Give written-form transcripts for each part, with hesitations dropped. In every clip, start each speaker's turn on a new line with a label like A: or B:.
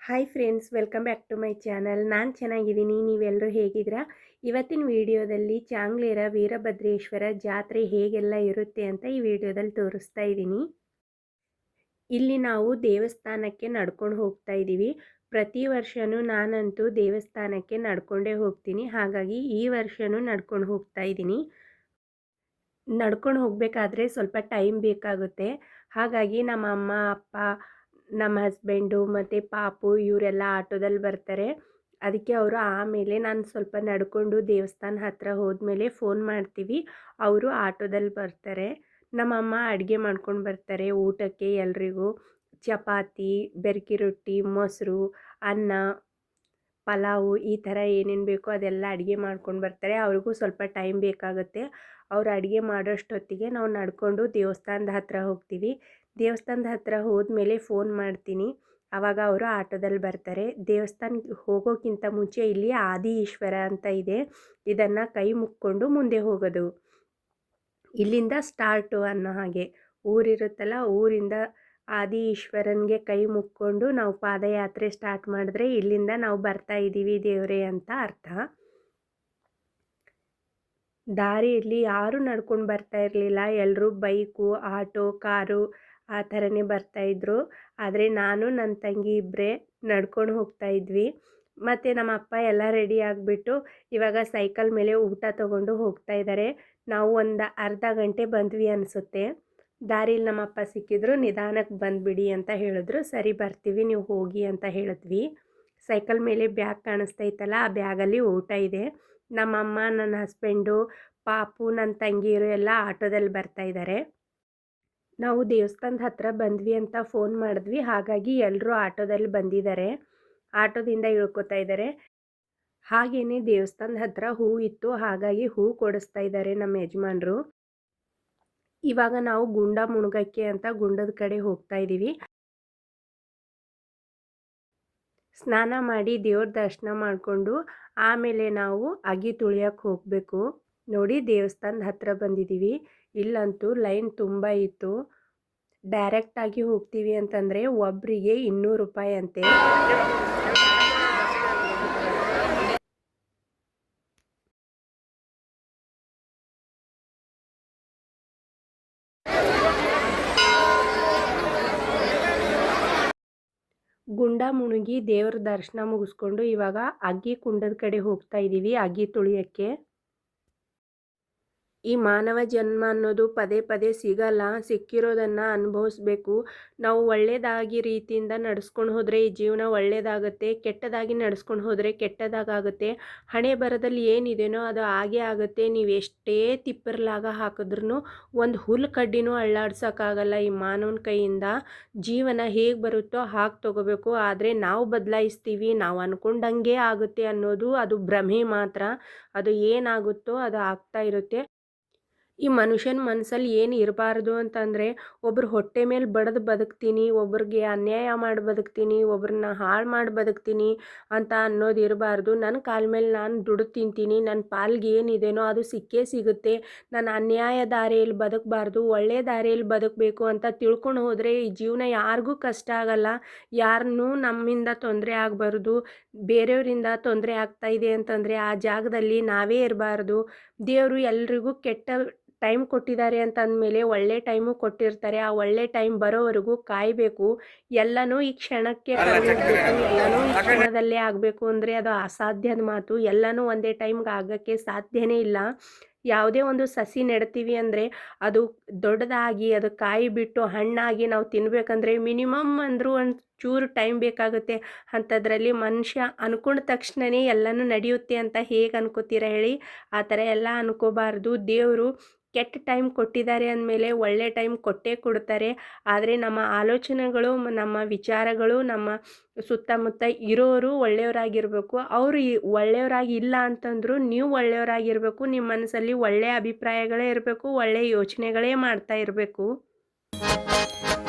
A: Hi friends, welcome back to my channel. ನಾನು ಚೆನ್ನಾಗಿದ್ದೀನಿ, ನೀವೆಲ್ಲರೂ ಹೇಗಿದ್ದೀರಾ? ಇವತ್ತಿನ ವಿಡಿಯೋದಲ್ಲಿ ಚಾಂಗ್ಲೇರ ವೀರಭದ್ರೇಶ್ವರ ಜಾತ್ರೆ ಹೇಗೆಲ್ಲ ಇರುತ್ತೆ ಅಂತ ಈ ವಿಡಿಯೋದಲ್ಲಿ ತೋರಿಸ್ತಾ ಇದ್ದೀನಿ. ಇಲ್ಲಿ ನಾವು ದೇವಸ್ಥಾನಕ್ಕೆ ನಡ್ಕೊಂಡು ಹೋಗ್ತಾ ಇದ್ದೀವಿ. ಪ್ರತಿ ವರ್ಷವೂ ನಾನಂತೂ ದೇವಸ್ಥಾನಕ್ಕೆ ನಡ್ಕೊಂಡೇ ಹೋಗ್ತೀನಿ. ಹಾಗಾಗಿ ಈ ವರ್ಷವೂ ನಡ್ಕೊಂಡು ಹೋಗ್ತಾ ಇದ್ದೀನಿ. ನಡ್ಕೊಂಡು ಹೋಗಬೇಕಾದ್ರೆ ಸ್ವಲ್ಪ ಟೈಮ್ ಬೇಕಾಗುತ್ತೆ. ಹಾಗಾಗಿ ನಮ್ಮ ಅಮ್ಮ, ಅಪ್ಪ, ನಮ್ಮ ಹಸ್ಬೆಂಡು ಮತ್ತು ಪಾಪು ಇವರೆಲ್ಲ ಆಟೋದಲ್ಲಿ ಬರ್ತಾರೆ. ಅದಕ್ಕೆ ಅವರು ಆಮೇಲೆ ನಾನು ಸ್ವಲ್ಪ ನಡ್ಕೊಂಡು ದೇವಸ್ಥಾನ ಹತ್ತಿರ ಹೋದ್ಮೇಲೆ ಫೋನ್ ಮಾಡ್ತೀವಿ. ಅವರು ಆಟೋದಲ್ಲಿ ಬರ್ತಾರೆ. ನಮ್ಮಮ್ಮ ಅಡುಗೆ ಮಾಡ್ಕೊಂಡು ಬರ್ತಾರೆ ಊಟಕ್ಕೆ ಎಲ್ರಿಗೂ. ಚಪಾತಿ, ಬೆರಕೆ ರೊಟ್ಟಿ, ಮೊಸರು, ಅನ್ನ, ಪಲಾವು ಈ ಥರ ಏನೇನು ಬೇಕೋ ಅದೆಲ್ಲ ಅಡುಗೆ ಮಾಡ್ಕೊಂಡು ಬರ್ತಾರೆ. ಅವ್ರಿಗೂ ಸ್ವಲ್ಪ ಟೈಮ್ ಬೇಕಾಗುತ್ತೆ. ಅವ್ರು ಅಡುಗೆ ಮಾಡೋಷ್ಟೊತ್ತಿಗೆ ನಾವು ನಡ್ಕೊಂಡು ದೇವಸ್ಥಾನದ ಹತ್ತಿರ ಹೋಗ್ತೀವಿ. ದೇವಸ್ಥಾನದ ಹತ್ತಿರ ಹೋದ್ಮೇಲೆ ಫೋನ್ ಮಾಡ್ತೀನಿ. ಆವಾಗ ಅವರು ಆಟೋದಲ್ಲಿ ಬರ್ತಾರೆ. ದೇವಸ್ಥಾನಕ್ಕೆ ಹೋಗೋಕ್ಕಿಂತ ಮುಂಚೆ ಇಲ್ಲಿ ಆದಿ ಈಶ್ವರ ಅಂತ ಇದೆ. ಇದನ್ನು ಕೈ ಮುಕ್ಕೊಂಡು ಮುಂದೆ ಹೋಗೋದು. ಇಲ್ಲಿಂದ ಸ್ಟಾರ್ಟು ಅನ್ನೋ ಹಾಗೆ ಊರಿರುತ್ತಲ್ಲ, ಊರಿಂದ ಆದಿ ಈಶ್ವರನಿಗೆ ಕೈ ಮುಕ್ಕೊಂಡು ನಾವು ಪಾದಯಾತ್ರೆ ಸ್ಟಾರ್ಟ್ ಮಾಡಿದ್ರೆ ಇಲ್ಲಿಂದ ನಾವು ಬರ್ತಾ ಇದ್ದೀವಿ ದೇವರೇ ಅಂತ ಅರ್ಥ. ದಾರಿಯಲ್ಲಿ ಯಾರೂ ನಡ್ಕೊಂಡು ಬರ್ತಾ ಇರಲಿಲ್ಲ. ಎಲ್ಲರೂ ಬೈಕು, ಆಟೋ, ಕಾರು ಆ ಥರನೇ ಬರ್ತಾಯಿದ್ರು. ಆದರೆ ನಾನು ನನ್ನ ತಂಗಿ ಇಬ್ಬರೇ ನಡ್ಕೊಂಡು ಹೋಗ್ತಾ ಇದ್ವಿ. ಮತ್ತು ನಮ್ಮ ಅಪ್ಪ ಎಲ್ಲ ರೆಡಿ ಆಗಿಬಿಟ್ಟು ಇವಾಗ ಸೈಕಲ್ ಮೇಲೆ ಊಟ ತೊಗೊಂಡು ಹೋಗ್ತಾ ಇದ್ದಾರೆ. ನಾವು ಒಂದು ಅರ್ಧ ಗಂಟೆ ಬಂದ್ವಿ ಅನಿಸುತ್ತೆ. ದಾರಿಯಲ್ಲಿ ನಮ್ಮ ಅಪ್ಪ ಸಿಕ್ಕಿದ್ರು. ನಿಧಾನಕ್ಕೆ ಬಂದುಬಿಡಿ ಅಂತ ಹೇಳಿದ್ರು. ಸರಿ ಬರ್ತೀವಿ, ನೀವು ಹೋಗಿ ಅಂತ ಹೇಳಿದ್ವಿ. ಸೈಕಲ್ ಮೇಲೆ ಬ್ಯಾಗ್ ಕಾಣಿಸ್ತೈತಲ್ಲ, ಆ ಬ್ಯಾಗಲ್ಲಿ ಊಟ ಇದೆ. ನಮ್ಮಮ್ಮ, ನನ್ನ ಹಸ್ಬೆಂಡು, ಪಾಪು, ನನ್ನ ತಂಗಿಯರು ಎಲ್ಲ ಆಟೋದಲ್ಲಿ ಬರ್ತಾಯಿದ್ದಾರೆ. ನಾವು ದೇವಸ್ಥಾನದ ಹತ್ತಿರ ಬಂದ್ವಿ ಅಂತ ಫೋನ್ ಮಾಡಿದ್ವಿ. ಹಾಗಾಗಿ ಎಲ್ಲರೂ ಆಟೋದಲ್ಲಿ ಬಂದಿದ್ದಾರೆ. ಆಟೋದಿಂದ ಇಳ್ಕೊತಾ ಇದ್ದಾರೆ. ಹಾಗೆಯೇ ದೇವಸ್ಥಾನದ ಹತ್ತಿರ ಹೂ ಇತ್ತು. ಹಾಗಾಗಿ ಹೂ ಕೊಡಿಸ್ತಾ ಇದ್ದಾರೆ ನಮ್ಮ ಯಜಮಾನರು. ಇವಾಗ ನಾವು ಗುಂಡ ಮುಳುಗಕ್ಕೆ ಅಂತ ಗುಂಡದ ಕಡೆ ಹೋಗ್ತಾ ಇದ್ದೀವಿ. ಸ್ನಾನ ಮಾಡಿ ದೇವ್ರ ದರ್ಶನ ಮಾಡಿಕೊಂಡು ಆಮೇಲೆ ನಾವು ಅಗಿ ತುಳಿಯೋಕ್ಕೆ ಹೋಗಬೇಕು. ನೋಡಿ, ದೇವಸ್ಥಾನದ ಹತ್ತಿರ ಬಂದಿದ್ದೀವಿ. ಇಲ್ಲಂತೂ ಲೈನ್ ತುಂಬ ಇತ್ತು. ಡೈರೆಕ್ಟಾಗಿ ಹೋಗ್ತೀವಿ ಅಂತಂದರೆ ಒಬ್ಬರಿಗೆ 200 ರೂಪಾಯಿ ಅಂತೆ. ಗುಂಡ ಮುಳುಗಿ ದೇವ್ರ ದರ್ಶನ ಮುಗಿಸ್ಕೊಂಡು ಇವಾಗ ಅಗ್ಗಿ ಕುಂಡದ ಕಡೆ ಹೋಗ್ತಾ ಇದ್ದೀವಿ, ಅಗ್ಗಿ ತುಳಿಯೋಕ್ಕೆ. ಈ ಮಾನವ ಜನ್ಮ ಅನ್ನೋದು ಪದೇ ಪದೇ ಸಿಗಲ್ಲ. ಸಿಕ್ಕಿರೋದನ್ನು ಅನುಭವಿಸ್ಬೇಕು. ನಾವು ಒಳ್ಳೆಯದಾಗಿ ರೀತಿಯಿಂದ ನಡೆಸ್ಕೊಂಡು ಹೋದರೆ ಈ ಜೀವನ ಒಳ್ಳೆಯದಾಗುತ್ತೆ. ಕೆಟ್ಟದಾಗಿ ನಡೆಸ್ಕೊಂಡು ಹೋದರೆ ಕೆಟ್ಟದಾಗುತ್ತೆ. ಹಣೆ ಬರದಲ್ಲಿ ಏನಿದೆಯೋ ಅದು ಹಾಗೇ ಆಗುತ್ತೆ. ನೀವು ಎಷ್ಟೇ ತಿಪ್ಪರ್ಲಾಗ ಹಾಕಿದ್ರೂ ಒಂದು ಹುಲ್ಲು ಕಡ್ಡಿನೂ ಅಳ್ಳಾಡ್ಸೋಕ್ಕಾಗಲ್ಲ ಈ ಮಾನವನ ಕೈಯಿಂದ. ಜೀವನ ಹೇಗೆ ಬರುತ್ತೋ ಹಾಗೆ ತೊಗೋಬೇಕು. ಆದರೆ ನಾವು ಬದಲಾಯಿಸ್ತೀವಿ, ನಾವು ಅಂದ್ಕೊಂಡಂಗೆ ಆಗುತ್ತೆ ಅನ್ನೋದು ಅದು ಭ್ರಮೆ ಮಾತ್ರ. ಅದು ಏನಾಗುತ್ತೋ ಅದು ಆಗ್ತಾ ಇರುತ್ತೆ. ಈ ಮನುಷ್ಯನ ಮನಸ್ಸಲ್ಲಿ ಏನು ಇರಬಾರ್ದು ಅಂತಂದರೆ, ಒಬ್ಬರು ಹೊಟ್ಟೆ ಮೇಲೆ ಬಡ್ದು ಬದುಕ್ತೀನಿ, ಒಬ್ರಿಗೆ ಅನ್ಯಾಯ ಮಾಡಿ ಬದುಕ್ತೀನಿ, ಒಬ್ರನ್ನ ಹಾಳು ಮಾಡಿ ಬದುಕ್ತೀನಿ ಅಂತ ಅನ್ನೋದು ಇರಬಾರ್ದು. ನನ್ನ ಕಾಲ ಮೇಲೆ ನಾನು ದುಡ್ದು ತಿಂತೀನಿ, ನನ್ನ ಪಾಲ್ಗೆ ಏನಿದೆಯೋ ಅದು ಸಿಕ್ಕೇ ಸಿಗುತ್ತೆ. ನಾನು ಅನ್ಯಾಯ ದಾರಿಯಲ್ಲಿ ಬದುಕಬಾರ್ದು, ಒಳ್ಳೆಯ ದಾರಿಯಲ್ಲಿ ಬದುಕಬೇಕು ಅಂತ ತಿಳ್ಕೊಂಡು ಹೋದರೆ ಈ ಜೀವನ ಯಾರಿಗೂ ಕಷ್ಟ ಆಗಲ್ಲ. ಯಾರನ್ನೂ ನಮ್ಮಿಂದ ತೊಂದರೆ ಆಗಬಾರ್ದು. ಬೇರೆಯವರಿಂದ ತೊಂದರೆ ಆಗ್ತಾಯಿದೆ ಅಂತಂದರೆ ಆ ಜಾಗದಲ್ಲಿ ನಾವೇ ಇರಬಾರ್ದು. ದೇವರು ಎಲ್ರಿಗೂ ಕೆಟ್ಟ ಟೈಮ್ ಕೊಟ್ಟಿದ್ದಾರೆ ಅಂತ ಅಂದಮೇಲೆ ಒಳ್ಳೆ ಟೈಮು ಕೊಟ್ಟಿರ್ತಾರೆ. ಆ ಒಳ್ಳೆ ಟೈಮ್ ಬರೋವರೆಗೂ ಕಾಯಬೇಕು. ಎಲ್ಲನೂ ಈ ಕ್ಷಣಕ್ಕೆ ಹೋಗಬೇಕು, ಎಲ್ಲನೂ ಈ ಕ್ಷಣದಲ್ಲೇ ಆಗಬೇಕು ಅಂದರೆ ಅದು ಅಸಾಧ್ಯದ ಮಾತು. ಎಲ್ಲನೂ ಒಂದೇ ಟೈಮ್ಗೆ ಆಗೋಕ್ಕೆ ಸಾಧ್ಯನೇ ಇಲ್ಲ. ಯಾವುದೇ ಒಂದು ಸಸಿ ನೆಡ್ತೀವಿ ಅಂದರೆ ಅದು ದೊಡ್ಡದಾಗಿ ಅದು ಕಾಯಿ ಬಿಟ್ಟು ಹಣ್ಣಾಗಿ ನಾವು ತಿನ್ನಬೇಕಂದ್ರೆ ಮಿನಿಮಮ್ ಅಂದರೂ ಒಂದು ಚೂರು ಟೈಮ್ ಬೇಕಾಗುತ್ತೆ. ಅಂಥದ್ರಲ್ಲಿ ಮನುಷ್ಯ ಅಂದ್ಕೊಂಡ ತಕ್ಷಣವೇ ಎಲ್ಲನೂ ನಡೆಯುತ್ತೆ ಅಂತ ಹೇಗೆ ಅನ್ಕೋತೀರ ಹೇಳಿ? ಆ ಥರ ಎಲ್ಲ ಅನ್ಕೋಬಾರ್ದು. ದೇವರು ಕೆಟ್ಟ ಟೈಮ್ ಕೊಟ್ಟಿದ್ದಾರೆ ಅಂದಮೇಲೆ ಒಳ್ಳೆ ಟೈಮ್ ಕೊಟ್ಟೇ ಕೊಡ್ತಾರೆ. ಆದರೆ ನಮ್ಮ ಆಲೋಚನೆಗಳು, ನಮ್ಮ ವಿಚಾರಗಳು, ನಮ್ಮ ಸುತ್ತಮುತ್ತ ಇರೋರು ಒಳ್ಳೆಯವರಾಗಿರಬೇಕು. ಅವರು ಒಳ್ಳೆಯವರಾಗಿ ಇಲ್ಲ ಅಂತಂದರೂ ನೀವು ಒಳ್ಳೆಯವರಾಗಿರಬೇಕು. ನಿಮ್ಮ ಮನಸ್ಸಲ್ಲಿ ಒಳ್ಳೆಯ ಅಭಿಪ್ರಾಯಗಳೇ ಇರಬೇಕು, ಒಳ್ಳೆಯ ಯೋಚನೆಗಳೇ ಮಾಡ್ತಾ ಇರಬೇಕು.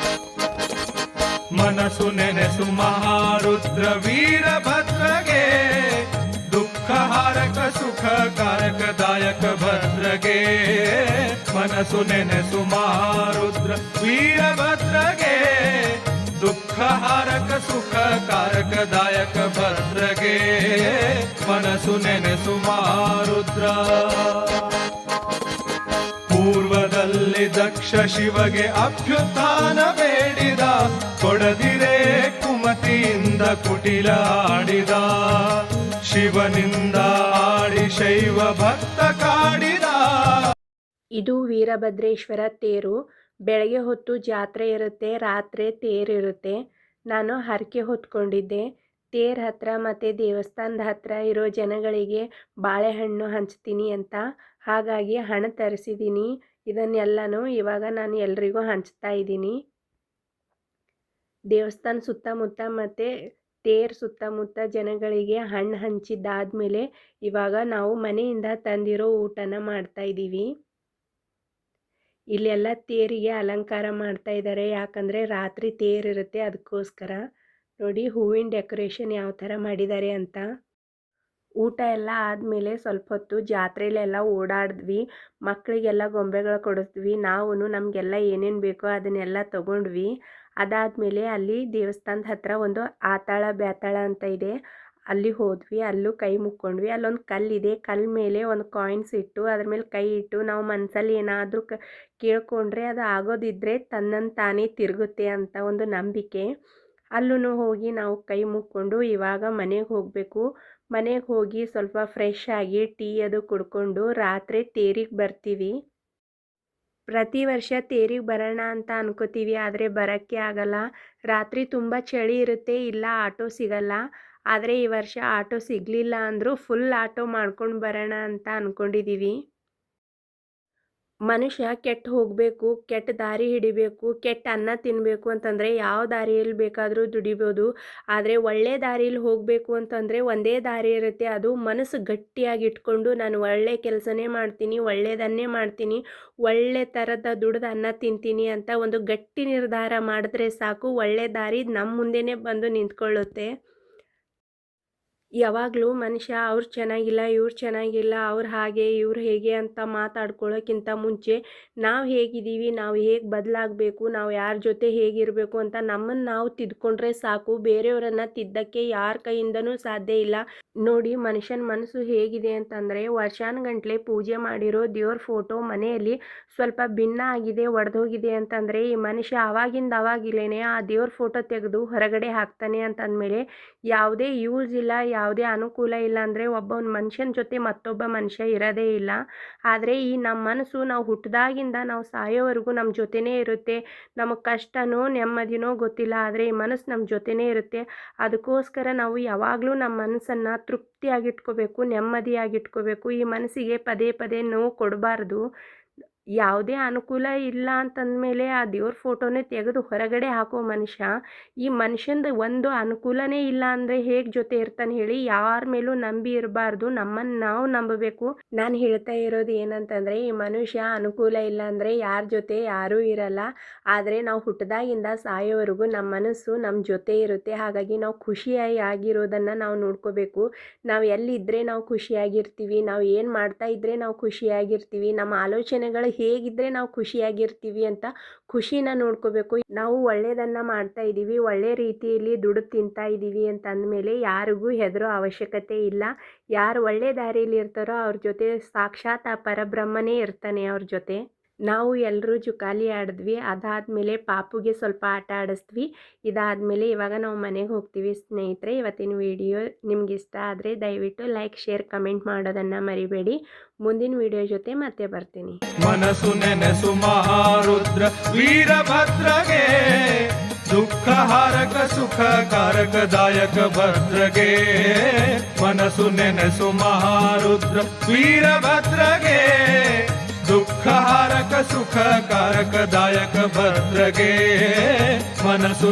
B: ಮನಸ್ಸು ನೆನೆಸು ಮಹಾರುದ್ರ ವೀರಭದ್ರಗೆ, ದುಃಖಹಾರಕ ಸುಖಕಾರಕದಾಯಕ ಭದ್ರಗೆ. ಮನಸ್ಸು ನೆನೆಸು ಮಹಾರುದ್ರ ವೀರಭದ್ರಗೆ, ದುಃಖಹಾರಕ ಸುಖಕಾರಕದಾಯಕ ಭದ್ರಗೆ ಮನಸ್ಸು ನೆನೆಸು ಮಹಾರುದ್ರ. ಪೂರ್ವದಲ್ಲಿ ದಕ್ಷ ಶಿವಗೆ ಅಭ್ಯುತ್ಥಾನ ಬೇಡಿದ, ಕೊಡದಿರೆ ಕುಮತಿಯಿಂದ ಕುಟಿಲ ಆಡಿದ, ಶಿವನಿಂದ ಆಡಿ ಶೈವ ಭಕ್ತ ಕಾಡಿದ.
A: ಇದು ವೀರಭದ್ರೇಶ್ವರ ತೇರು. ಬೆಳಗ್ಗೆ ಹೊತ್ತು ಜಾತ್ರೆ ಇರುತ್ತೆ, ರಾತ್ರಿ ತೇರಿರುತ್ತೆ. ನಾನು ಹರಕೆ ಹೊತ್ಕೊಂಡಿದ್ದೆ. ತೇರ್ ಹತ್ರ ಮತ್ತು ದೇವಸ್ಥಾನದ ಹತ್ರ ಇರೋ ಜನಗಳಿಗೆ ಬಾಳೆಹಣ್ಣು ಹಂಚ್ತೀನಿ ಅಂತ, ಹಾಗಾಗಿ ಹಣ ತರಿಸಿದ್ದೀನಿ. ಇದನ್ನೆಲ್ಲನೂ ಇವಾಗ ನಾನು ಎಲ್ರಿಗೂ ಹಂಚ್ತಾ ಇದ್ದೀನಿ. ದೇವಸ್ಥಾನ ಸುತ್ತಮುತ್ತ ಮತ್ತು ತೇರ್ ಸುತ್ತಮುತ್ತ ಜನಗಳಿಗೆ ಹಣ್ಣು ಹಂಚಿದ್ದಾದಮೇಲೆ ಇವಾಗ ನಾವು ಮನೆಯಿಂದ ತಂದಿರೋ ಊಟನ ಮಾಡ್ತಾ ಇದ್ದೀವಿ. ಇಲ್ಲೆಲ್ಲ ತೇರಿಗೆ ಅಲಂಕಾರ ಮಾಡ್ತಾ ಇದ್ದಾರೆ, ಯಾಕಂದರೆ ರಾತ್ರಿ ತೇರಿರುತ್ತೆ, ಅದಕ್ಕೋಸ್ಕರ. ನೋಡಿ ಹೂವಿನ ಡೆಕೋರೇಷನ್ ಯಾವ ಥರ ಮಾಡಿದ್ದಾರೆ ಅಂತ. ಊಟ ಎಲ್ಲ ಆದಮೇಲೆ ಸ್ವಲ್ಪ ಹೊತ್ತು ಜಾತ್ರೆಯಲ್ಲೆಲ್ಲ ಓಡಾಡಿದ್ವಿ. ಮಕ್ಕಳಿಗೆಲ್ಲ ಗೊಂಬೆಗಳು ಕೊಡಿದ್ವಿ. ನಾವು ನಮಗೆಲ್ಲ ಏನೇನು ಬೇಕೋ ಅದನ್ನೆಲ್ಲ ತೊಗೊಂಡ್ವಿ. ಅದಾದಮೇಲೆ ಅಲ್ಲಿ ದೇವಸ್ಥಾನದ ಹತ್ರ ಒಂದು ಆತಾಳ ಬ್ಯಾತಾಳ ಅಂತ ಇದೆ, ಅಲ್ಲಿ ಹೋದ್ವಿ. ಅಲ್ಲೂ ಕೈ ಮುಕ್ಕೊಂಡ್ವಿ. ಅಲ್ಲೊಂದು ಕಲ್ಲಿದೆ, ಕಲ್ಲ ಮೇಲೆ ಒಂದು ಕಾಯಿನ್ಸ್ ಇಟ್ಟು ಅದ್ರ ಮೇಲೆ ಕೈ ಇಟ್ಟು ನಾವು ಮನಸ್ಸಲ್ಲಿ ಏನಾದರೂ ಕೇಳ್ಕೊಂಡ್ರೆ ಅದು ಆಗೋದಿದ್ದರೆ ತನ್ನನ್ನು ತಾನೇ ತಿರುಗುತ್ತೆ ಅಂತ ಒಂದು ನಂಬಿಕೆ. ಅಲ್ಲೂ ಹೋಗಿ ನಾವು ಕೈ ಮುಕ್ಕೊಂಡು ಇವಾಗ ಮನೆಗೆ ಹೋಗಬೇಕು. ಮನೆಗೆ ಹೋಗಿ ಸ್ವಲ್ಪ ಫ್ರೆಶ್ ಆಗಿ ಟೀ ಅದು ಕುಡ್ಕೊಂಡು ರಾತ್ರಿ ತೇರಿಗೆ ಬರ್ತೀವಿ. ಪ್ರತಿ ವರ್ಷ ತೇರಿಗೆ ಬರೋಣ ಅಂತ ಅನ್ಕೋತೀವಿ, ಆದರೆ ಬರೋಕ್ಕೆ ಆಗಲ್ಲ. ರಾತ್ರಿ ತುಂಬ ಚಳಿ ಇರುತ್ತೆ, ಇಲ್ಲ ಆಟೋ ಸಿಗಲ್ಲ. ಆದರೆ ಈ ವರ್ಷ ಆಟೋ ಸಿಗಲಿಲ್ಲ ಅಂದರೂ ಫುಲ್ ಆಟೋ ಮಾಡ್ಕೊಂಡು ಬರೋಣ ಅಂತ ಅಂದ್ಕೊಂಡಿದ್ದೀವಿ. ಮನುಷ್ಯ ಕೆಟ್ಟು ಹೋಗಬೇಕು, ಕೆಟ್ಟ ದಾರಿ ಹಿಡಿಬೇಕು, ಕೆಟ್ಟ ಅನ್ನ ತಿನ್ನಬೇಕು ಅಂತಂದರೆ ಯಾವ ದಾರಿಯಲ್ಲಿ ಬೇಕಾದರೂ ದುಡಿಬೋದು. ಆದರೆ ಒಳ್ಳೆ ದಾರಿಯಲ್ಲಿ ಹೋಗಬೇಕು ಅಂತಂದರೆ ಒಂದೇ ದಾರಿ ಇರುತ್ತೆ, ಅದು ಮನಸ್ಸು ಗಟ್ಟಿಯಾಗಿ ಇಟ್ಕೊಂಡು ನಾನು ಒಳ್ಳೆ ಕೆಲಸನೇ ಮಾಡ್ತೀನಿ, ಒಳ್ಳೆಯದನ್ನೇ ಮಾಡ್ತೀನಿ, ಒಳ್ಳೆ ಥರದ ದುಡ್ದು ಅನ್ನ ತಿಂತೀನಿ ಅಂತ ಒಂದು ಗಟ್ಟಿ ನಿರ್ಧಾರ ಮಾಡಿದ್ರೆ ಸಾಕು, ಒಳ್ಳೆ ದಾರಿ ನಮ್ಮ ಮುಂದೆನೇ ಬಂದು ನಿಂತ್ಕೊಳ್ಳುತ್ತೆ. ಯಾವಾಗಲೂ ಮನುಷ್ಯ ಅವ್ರು ಚೆನ್ನಾಗಿಲ್ಲ, ಇವ್ರು ಚೆನ್ನಾಗಿಲ್ಲ, ಅವ್ರು ಹಾಗೆ ಇವ್ರು ಹೇಗೆ ಅಂತ ಮಾತಾಡ್ಕೊಳ್ಳೋಕ್ಕಿಂತ ಮುಂಚೆ ನಾವು ಹೇಗಿದ್ದೀವಿ, ನಾವು ಹೇಗೆ ಬದಲಾಗಬೇಕು, ನಾವು ಯಾರ ಜೊತೆ ಹೇಗಿರಬೇಕು ಅಂತ ನಮ್ಮನ್ನು ನಾವು ತಿದ್ಕೊಂಡ್ರೆ ಸಾಕು. ಬೇರೆಯವರನ್ನು ತಿದ್ದಕ್ಕೆ ಯಾರ ಕೈಯಿಂದನೂ ಸಾಧ್ಯ ಇಲ್ಲ. ನೋಡಿ ಮನುಷ್ಯನ ಮನಸ್ಸು ಹೇಗಿದೆ ಅಂತಂದರೆ, ವರ್ಷಾನುಗಂಟ್ಲೆ ಪೂಜೆ ಮಾಡಿರೋ ದೇವ್ರ ಫೋಟೋ ಮನೆಯಲ್ಲಿ ಸ್ವಲ್ಪ ಭಿನ್ನ ಆಗಿದೆ, ಒಡೆದೋಗಿದೆ ಅಂತಂದರೆ ಈ ಮನುಷ್ಯ ಆವಾಗಿಂದ ಆವಾಗಿಲ್ಲೇ ಆ ದೇವ್ರ ಫೋಟೋ ತೆಗೆದು ಹೊರಗಡೆ ಹಾಕ್ತಾನೆ ಅಂತಂದಮೇಲೆ ಯಾವುದೇ ಯೂಸ್ ಇಲ್ಲ, ಯಾವುದೇ ಅನುಕೂಲ ಇಲ್ಲ. ಅಂದರೆ ಒಬ್ಬ ಮನುಷ್ಯನ ಜೊತೆ ಮತ್ತೊಬ್ಬ ಮನುಷ್ಯ ಇರೋದೇ ಇಲ್ಲ. ಆದರೆ ಈ ನಮ್ಮ ಮನಸ್ಸು ನಾವು ಹುಟ್ಟಿದಾಗಿಂದ ನಾವು ಸಾಯೋವರೆಗೂ ನಮ್ಮ ಜೊತೆನೇ ಇರುತ್ತೆ. ನಮಗೆ ಕಷ್ಟನೋ ನೆಮ್ಮದಿನೋ ಗೊತ್ತಿಲ್ಲ, ಆದರೆ ಈ ಮನಸ್ಸು ನಮ್ಮ ಜೊತೆನೇ ಇರುತ್ತೆ. ಅದಕ್ಕೋಸ್ಕರ ನಾವು ಯಾವಾಗಲೂ ನಮ್ಮ ಮನಸ್ಸನ್ನು ತೃಪ್ತಿಯಾಗಿಟ್ಕೋಬೇಕು, ನೆಮ್ಮದಿಯಾಗಿಟ್ಕೋಬೇಕು. ಈ ಮನಸ್ಸಿಗೆ ಪದೇ ಪದೇ ನೋವು ಕೊಡಬಾರ್ದು. ಯಾವುದೇ ಅನುಕೂಲ ಇಲ್ಲ ಅಂತಂದಮೇಲೆ ಆ ದೇವ್ರ ಫೋಟೋನೇ ತೆಗೆದು ಹೊರಗಡೆ ಹಾಕೋ ಮನುಷ್ಯ, ಈ ಮನುಷ್ಯಂದು ಒಂದು ಅನುಕೂಲನೇ ಇಲ್ಲ ಅಂದರೆ ಹೇಗೆ ಜೊತೆ ಇರ್ತಾನೆ ಹೇಳಿ. ಯಾರ ಮೇಲೂ ನಂಬಿ ಇರಬಾರ್ದು, ನಮ್ಮನ್ನು ನಾವು ನಂಬಬೇಕು. ನಾನು ಹೇಳ್ತಾ ಇರೋದು ಏನಂತಂದರೆ, ಈ ಮನುಷ್ಯ ಅನುಕೂಲ ಇಲ್ಲ ಅಂದರೆ ಯಾರ ಜೊತೆ ಯಾರೂ ಇರಲ್ಲ. ಆದರೆ ನಾವು ಹುಟ್ಟಿದಾಗಿಂದ ಸಾಯೋವರೆಗೂ ನಮ್ಮ ಮನಸ್ಸು ನಮ್ಮ ಜೊತೆ ಇರುತ್ತೆ. ಹಾಗಾಗಿ ನಾವು ಖುಷಿಯಾಗಿರೋದನ್ನು ನಾವು ನೋಡ್ಕೋಬೇಕು. ನಾವು ಎಲ್ಲಿದ್ದರೆ ನಾವು ಖುಷಿಯಾಗಿರ್ತೀವಿ, ನಾವು ಏನು ಮಾಡ್ತಾ ಇದ್ದರೆ ನಾವು ಖುಷಿಯಾಗಿರ್ತೀವಿ, ನಮ್ಮ ಆಲೋಚನೆಗಳು ಹೇಗಿದ್ದರೆ ನಾವು ಖುಷಿಯಾಗಿರ್ತೀವಿ ಅಂತ ಖುಷಿನ ನೋಡ್ಕೋಬೇಕು. ನಾವು ಒಳ್ಳೆಯದನ್ನು ಮಾಡ್ತಾ ಇದ್ದೀವಿ, ಒಳ್ಳೆ ರೀತಿಯಲ್ಲಿ ದುಡ್ಡು ತಿಂತಾ ಇದ್ದೀವಿ ಅಂತ ಅಂದಮೇಲೆ ಯಾರಿಗೂ ಹೆದರೋ ಅವಶ್ಯಕತೆ ಇಲ್ಲ. ಯಾರು ಒಳ್ಳೆ ದಾರಿಯಲ್ಲಿ ಇರ್ತಾರೋ ಅವ್ರ ಜೊತೆ ಸಾಕ್ಷಾತ್ ಆ ಪರಬ್ರಹ್ಮನೇ ಇರ್ತಾನೆ ಅವ್ರ ಜೊತೆ. ನಾವು ಎಲ್ಲರೂ ಜುಕಾಲಿ ಆಡಿದ್ವಿ. ಅದಾದಮೇಲೆ ಪಾಪುಗೆ ಸ್ವಲ್ಪ ಆಟ ಆಡಿಸ್ದ್ವಿ. ಇದಾದಮೇಲೆ ಇವಾಗ ನಾವು ಮನೆಗೆ ಹೋಗ್ತೀವಿ. ಸ್ನೇಹಿತರೆ, ಇವತ್ತಿನ ವಿಡಿಯೋ ನಿಮ್ಗೆ ಇಷ್ಟ ಆದರೆ ದಯವಿಟ್ಟು ಲೈಕ್, ಶೇರ್, ಕಮೆಂಟ್ ಮಾಡೋದನ್ನು ಮರಿಬೇಡಿ. ಮುಂದಿನ ವಿಡಿಯೋ ಜೊತೆ ಮತ್ತೆ ಬರ್ತೀನಿ.
B: ಮನಸ್ಸು ನೆನೆಸು ಮಹಾರುದ್ರ ವೀರಭದ್ರಗೆ, ದುಃಖಹಾರಕ ಸುಖಕಾರಕದಾಯಕ ಭದ್ರಗೆ. ಮನಸ್ಸು ನೆನೆಸು ಮಹಾರುದ್ರ ವೀರಭದ್ರಗೆ, ದುಃಖಹಾರಕ ಸುಖಕಾರಕದಾಯಕ ಭದ್ರಗೆ. ಮನಸ್ಸು